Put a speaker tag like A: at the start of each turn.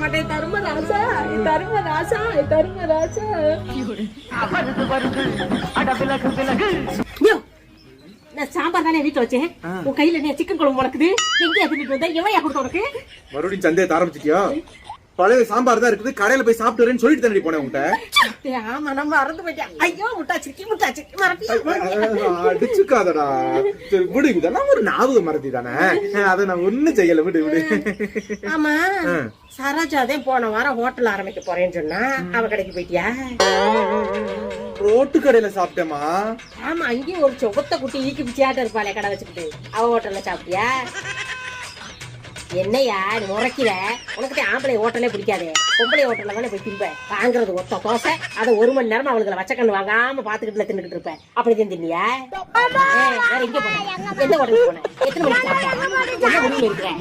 A: மாட்டேன் தர்மராசா, தர்மராசா, தர்மராசா. நான் சாம்பார் தானே வீட்டுல வச்சேன். உன் கையில என்ன சிக்கன் குழம்பு முடக்குது? எங்கேயா தின்னுட்டு வந்த? எவையா கொடுத்த உனக்கு?
B: மறுபடியும் சந்தேகத்தை ஆரம்பிச்சிட்டியா? பழைய சாம்பார் தான் இருக்குது, கடையில போய் சாப்பிட்டு வரேன்னு சொல்லிட்டு தானே போனேன் உன்கிட்ட.
A: ஆமா, நம்ம மறந்து போயிட்டேன். ஐயோ முட்டாச்சு மறப்பியா?
B: அடிச்சுக்காதடா. விடு, இதெல்லாம் ஒரு ஞாபகம் மறதி தானே, அதை நான் ஒண்ணும் செய்யல. விடு விடு.
A: ஆமா, சரோஜாதே போன வாரம் ஹோட்டல் ஆரம்பிக்க போறேன்னு சொன்னா, அவ கடைக்கு போயிட்டியா?
B: ரோட்டு கடையில சாப்பிட்டேமா.
A: ஆமா, அங்கேயும் ஒரு சொகத்த குட்டி ஈக்கி பிச்சியாட்ட இருப்பாளே கடை வச்சுக்கிட்டு, அவ ஹோட்டல்ல சாப்பிட்டியா? என்னையா நீ முறைக்கிற? உனக்கு ஆம்பளை ஹோட்டலே பிடிக்காதே, பொம்பளை ஹோட்டல்ல தானே போய் திம்ப. வாங்குறது ஒத்த தோசை, அதை 1 மணி நேரமா அவளுக்கு வச்சக்கண்ணு வாங்காம பாத்துக்கிட்டுல தின்னுட்டு இருப்பேன். அப்படிதான் தின்னியா? வேற எங்க போன? எந்த ஹோட்டலுக்கு போன? எத்தனை மணிக்கு சாப்பிட்ட? என்ன முடிவு இருக்கிறேன்?